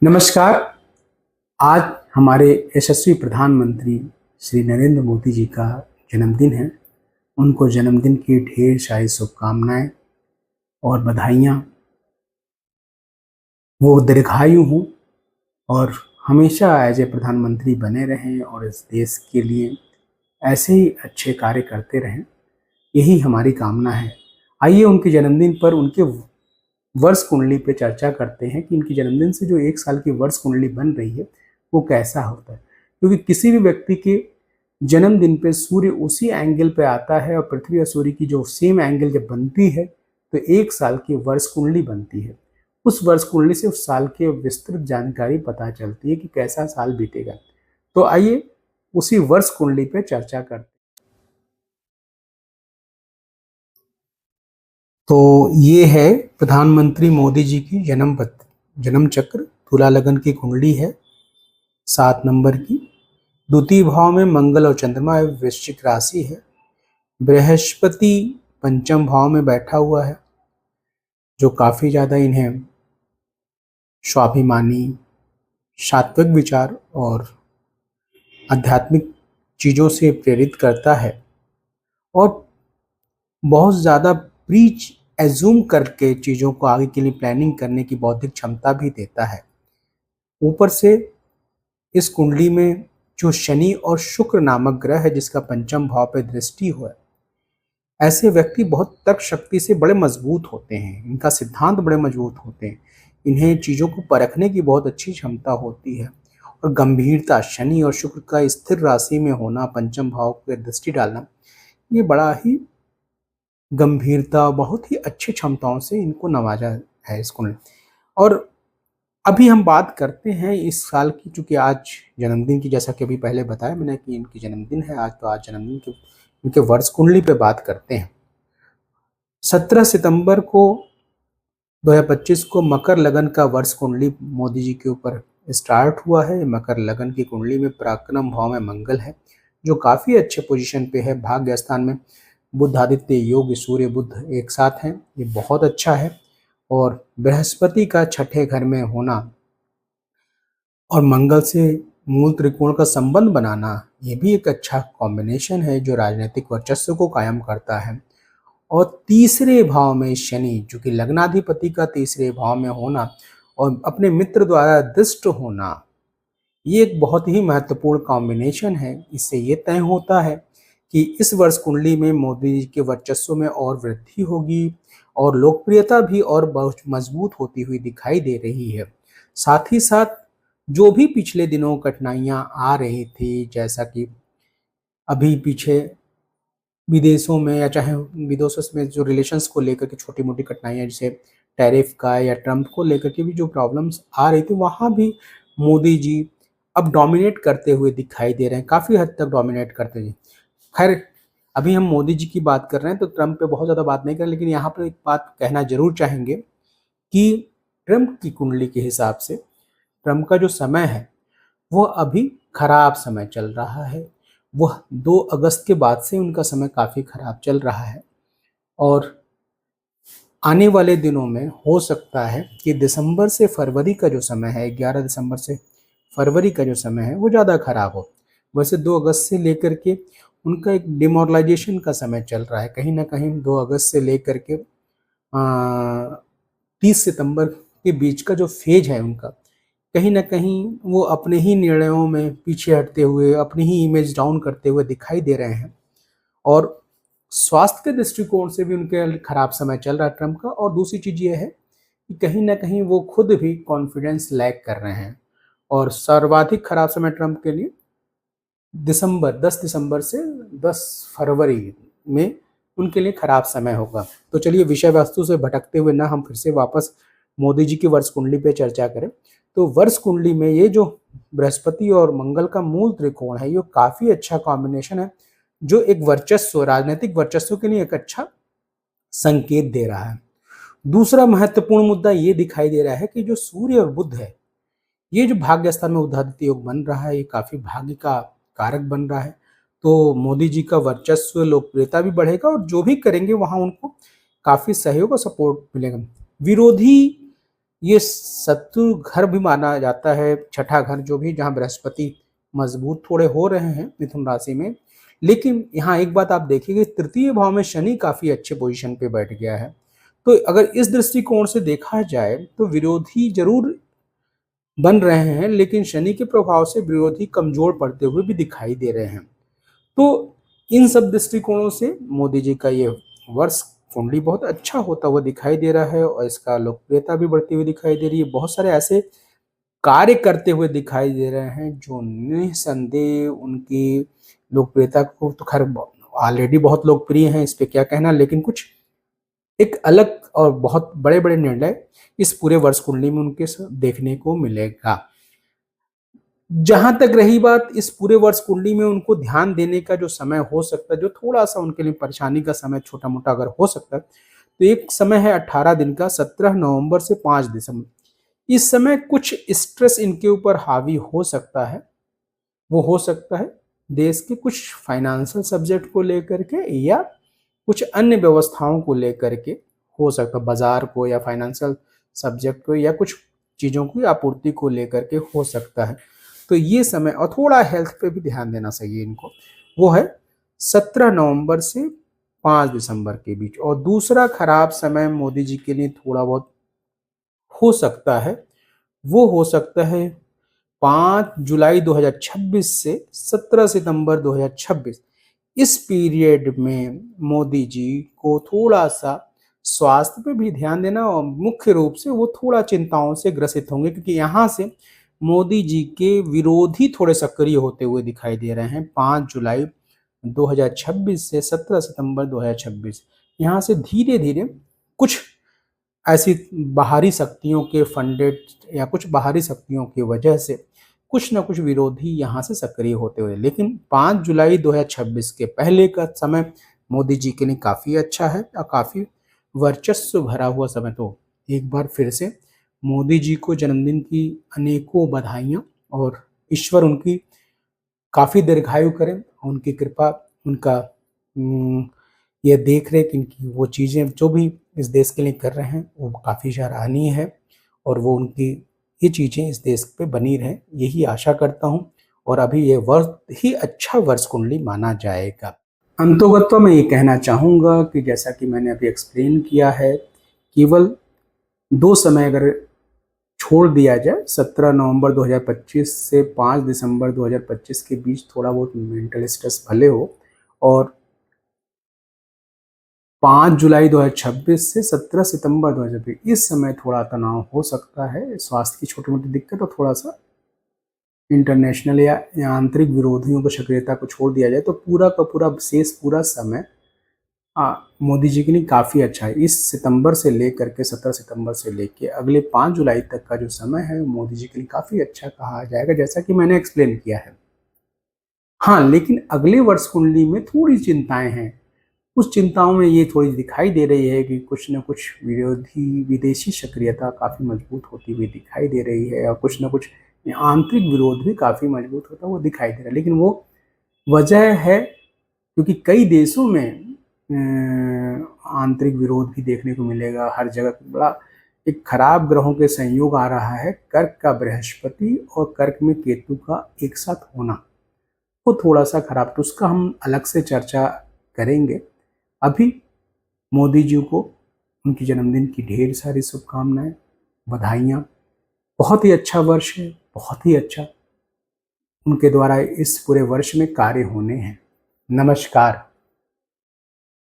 नमस्कार। आज हमारे यशस्वी प्रधानमंत्री श्री नरेंद्र मोदी जी का जन्मदिन है। उनको जन्मदिन की ढेर सारी शुभकामनाएं और बधाइयाँ। वो दीर्घायु हों और हमेशा एज ए प्रधानमंत्री बने रहें और इस देश के लिए ऐसे ही अच्छे कार्य करते रहें, यही हमारी कामना है। आइए उनके जन्मदिन पर उनके वर्ष कुंडली पे चर्चा करते हैं कि इनकी जन्मदिन से जो 1 साल की वर्ष कुंडली बन रही है वो कैसा होता है। क्योंकि किसी भी व्यक्ति के जन्मदिन पे सूर्य उसी एंगल पे आता है और पृथ्वी और सूर्य की जो सेम एंगल जब बनती है तो 1 साल की वर्ष कुंडली बनती है। उस वर्ष कुंडली से उस साल की विस्तृत जानकारी पता चलती है कि कैसा साल बीतेगा। तो आइए उसी वर्ष कुंडली पे चर्चा करते हैं। तो ये है प्रधानमंत्री मोदी जी की जन्म चक्र। तुला लगन की कुंडली है 7 नंबर की। द्वितीय भाव में मंगल और चंद्रमा वृश्चिक राशि है। बृहस्पति पंचम भाव में बैठा हुआ है, जो काफी ज्यादा इन्हें स्वाभिमानी, सात्विक विचार और आध्यात्मिक चीजों से प्रेरित करता है और बहुत ज़्यादा प्रीच एज्यूम करके चीज़ों को आगे के लिए प्लानिंग करने की बौद्धिक क्षमता भी देता है। ऊपर से इस कुंडली में जो शनि और शुक्र नामक ग्रह है जिसका पंचम भाव पे दृष्टि हुआ है, ऐसे व्यक्ति बहुत तर्क शक्ति से बड़े मजबूत होते हैं। इनका सिद्धांत बड़े मजबूत होते हैं। इन्हें चीज़ों को परखने की बहुत अच्छी क्षमता होती है और गंभीरता, शनि और शुक्र का स्थिर राशि में होना, पंचम भाव पर दृष्टि डालना, ये बड़ा ही गंभीरता, बहुत ही अच्छी क्षमताओं से इनको नवाजा है इसको। और अभी हम बात करते हैं इस साल की, चूंकि आज जन्मदिन की, जैसा कि अभी पहले बताया मैंने कि इनकी जन्मदिन है आज, तो आज जन्मदिन के इनके वर्ष कुंडली पे बात करते हैं। 17 सितंबर को 2025 को मकर लगन का वर्ष कुंडली मोदी जी के ऊपर स्टार्ट हुआ है। मकर लगन की कुंडली में पराक्रम भाव में मंगल है, जो काफी अच्छे पोजीशन पे है। भाग्य स्थान में बुध आदित्य योग, सूर्य बुध एक साथ हैं, ये बहुत अच्छा है। और बृहस्पति का छठे घर में होना और मंगल से मूल त्रिकोण का संबंध बनाना, ये भी एक अच्छा कॉम्बिनेशन है जो राजनीतिक वर्चस्व को कायम करता है। और तीसरे भाव में शनि, जो कि लग्नाधिपति का तीसरे भाव में होना और अपने मित्र द्वारा दृष्ट होना, ये एक बहुत ही महत्वपूर्ण कॉम्बिनेशन है। इससे ये तय होता है कि इस वर्ष कुंडली में मोदी जी के वर्चस्व में और वृद्धि होगी और लोकप्रियता भी और बहुत मजबूत होती हुई दिखाई दे रही है। साथ ही साथ जो भी पिछले दिनों कठिनाइयां आ रही थी, जैसा कि अभी पीछे विदेशों में या चाहे विदेशों में जो रिलेशंस को लेकर के छोटी मोटी कठिनाइयां, जैसे टैरिफ का या ट्रम्प को लेकर के भी जो प्रॉब्लम्स आ रही थी, वहाँ भी मोदी जी अब डोमिनेट करते हुए दिखाई दे रहे हैं, काफ़ी हद तक डोमिनेट करते हुए। खैर, अभी हम मोदी जी की बात कर रहे हैं तो ट्रम्प पे बहुत ज़्यादा बात नहीं करें, लेकिन यहाँ पर एक बात कहना जरूर चाहेंगे कि ट्रम्प की कुंडली के हिसाब से ट्रम्प का जो समय है वो अभी खराब समय चल रहा है। वह 2 अगस्त के बाद से उनका समय काफ़ी खराब चल रहा है और आने वाले दिनों में हो सकता है कि दिसंबर से फरवरी का जो समय है, 11 दिसंबर से फरवरी का जो समय है वो ज़्यादा खराब हो। वैसे 2 अगस्त से लेकर के उनका एक डिमोरलाइजेशन का समय चल रहा है। कहीं ना कहीं 2 अगस्त से लेकर के 30 सितंबर के बीच का जो फेज है उनका, कहीं ना कहीं वो अपने ही निर्णयों में पीछे हटते हुए, अपनी ही इमेज डाउन करते हुए दिखाई दे रहे हैं। और स्वास्थ्य के दृष्टिकोण से भी उनके खराब समय चल रहा है ट्रम्प का। और दूसरी चीज़ ये है कि कहीं ना कहीं वो खुद भी कॉन्फिडेंस लैक कर रहे हैं और सर्वाधिक खराब समय ट्रम्प के लिए 10 दिसंबर से 10 फरवरी में उनके लिए खराब समय होगा। तो चलिए विषय वस्तु से भटकते हुए ना हम फिर से वापस मोदी जी की वर्ष कुंडली पे चर्चा करें। तो वर्ष कुंडली में ये जो बृहस्पति और मंगल का मूल त्रिकोण है, ये काफी अच्छा कॉम्बिनेशन है, जो एक वर्चस्व, राजनीतिक वर्चस्व के लिए एक अच्छा संकेत दे रहा है। दूसरा महत्वपूर्ण मुद्दा ये दिखाई दे रहा है कि जो सूर्य और बुध है, ये जो भाग्य स्थान में उदादित्य योग बन रहा है, ये काफी भाग्य का कारक बन रहा है। तो मोदी जी का वर्चस्व, लोकप्रियता भी बढ़ेगा और जो भी करेंगे वहां उनको काफी सहयोग और सपोर्ट मिलेगा। विरोधी ये शत्रु घर भी माना जाता है, छठा घर जो भी, जहाँ बृहस्पति मजबूत थोड़े हो रहे हैं मिथुन राशि में। लेकिन यहाँ एक बात आप देखिए कि तृतीय भाव में शनि काफ़ी अच्छे पोजीशन पे बैठ गया है। तो अगर इस दृष्टिकोण से देखा जाए तो विरोधी ज़रूर बन रहे हैं, लेकिन शनि के प्रभाव से विरोधी कमज़ोर पड़ते हुए भी दिखाई दे रहे हैं। तो इन सब दृष्टिकोणों से मोदी जी का ये वर्ष कुंडली बहुत अच्छा होता हुआ दिखाई दे रहा है और इसका लोकप्रियता भी बढ़ती हुई दिखाई दे रही है। बहुत सारे ऐसे कार्य करते हुए दिखाई दे रहे हैं जो निसंदेह उनकी लोकप्रियता को तो खैर ऑलरेडी बहुत लोकप्रिय हैं, इस पे क्या कहना, लेकिन कुछ एक अलग और बहुत बड़े-बड़े निर्णय इस पूरे वर्ष कुंडली में उनके देखने को मिलेगा। जहाँ तक रही बात इस पूरे वर्ष कुंडली में उनको ध्यान देने का जो समय हो सकता है, जो थोड़ा-सा उनके लिए परेशानी का समय छोटा-मोटा अगर हो सकता है, तो एक समय है 18 दिन का 17 नवंबर से 5 दिसंबर। इस समय कुछ स्ट्रेस इनके ऊपर हावी हो सकता है। वो हो सकता है देश के कुछ फाइनेंशियल सब्जेक्ट को लेकर के या कुछ अन्य व्यवस्थाओं को लेकर के, हो सकता है बाजार को या फाइनेंशियल सब्जेक्ट को या कुछ चीज़ों की आपूर्ति को लेकर के हो सकता है। तो ये समय और थोड़ा हेल्थ पे भी ध्यान देना चाहिए इनको, वो है 17 नवंबर से 5 दिसंबर के बीच। और दूसरा खराब समय मोदी जी के लिए थोड़ा बहुत हो सकता है, वो हो सकता है 5 जुलाई 2026 से 17 सितंबर 2026। इस पीरियड में मोदी जी को थोड़ा-सा स्वास्थ्य पे भी ध्यान देना और मुख्य रूप से वो थोड़ा चिंताओं से ग्रसित होंगे, क्योंकि यहाँ से मोदी जी के विरोधी थोड़े सक्रिय होते हुए दिखाई दे रहे हैं। 5 जुलाई 2026 से 17 सितंबर 2026 यहाँ से धीरे-धीरे कुछ ऐसी बाहरी शक्तियों के फंडेड या कुछ बाहरी शक्तियों की वजह से कुछ न कुछ विरोधी यहाँ से सक्रिय होते हुए, लेकिन 5 जुलाई 2026 के पहले का समय मोदी जी के लिए काफ़ी अच्छा है और काफ़ी वर्चस्व भरा हुआ समय। तो एक बार फिर से मोदी जी को जन्मदिन की अनेकों बधाइयाँ और ईश्वर उनकी काफ़ी दीर्घायु करें, उनकी कृपा, उनका ये देख रेख, इनकी वो चीज़ें जो भी इस देश के लिए कर रहे हैं वो काफ़ी सराहनीय है और वो उनकी ये चीज़ें इस देश पे बनी रहें, यही आशा करता हूँ। और अभी ये वर्ष ही अच्छा वर्ष कुंडली माना जाएगा। अंतोगत्वा मैं ये कहना चाहूँगा कि जैसा कि मैंने अभी एक्सप्लेन किया है, केवल 2 समय अगर छोड़ दिया जाए, 17 नवंबर 2025 से 5 दिसंबर 2025 के बीच थोड़ा बहुत मेंटल स्ट्रेस भले हो, और 5 जुलाई 2026 से 17 सितंबर 2026 इस समय थोड़ा तनाव हो सकता है, स्वास्थ्य की छोटी-मोटी दिक्कत और थोड़ा-सा इंटरनेशनल या आंतरिक विरोधियों की सक्रियता को छोड़ दिया जाए तो पूरा का पूरा शेष पूरा समय मोदी जी के लिए काफ़ी अच्छा है। इस सितंबर से लेकर के 17 सितंबर से लेके अगले 5 जुलाई तक का जो समय है मोदी जी के लिए काफ़ी अच्छा कहा जाएगा, जैसा कि मैंने एक्सप्लेन किया है। हाँ, लेकिन अगले वर्ष कुंडली में थोड़ी चिंताएँ हैं। उस चिंताओं में ये थोड़ी दिखाई दे रही है कि कुछ न कुछ विरोधी विदेशी सक्रियता काफ़ी मजबूत होती हुई दिखाई दे रही है और कुछ न कुछ आंतरिक विरोध भी काफ़ी मजबूत होता हुआ दिखाई दे रहा है। लेकिन वो वजह है क्योंकि कई देशों में आंतरिक विरोध भी देखने को मिलेगा। हर जगह बड़ा एक खराब ग्रहों के संयोग आ रहा है। कर्क का बृहस्पति और कर्क में केतु का एक साथ होना, वो थोड़ा-सा खराब, तो उसका हम अलग से चर्चा करेंगे। अभी मोदी जी को उनकी जन्मदिन की ढेर सारी शुभकामनाएं, बधाइयाँ। बहुत ही अच्छा वर्ष है, बहुत ही अच्छा उनके द्वारा इस पूरे वर्ष में कार्य होने हैं। नमस्कार।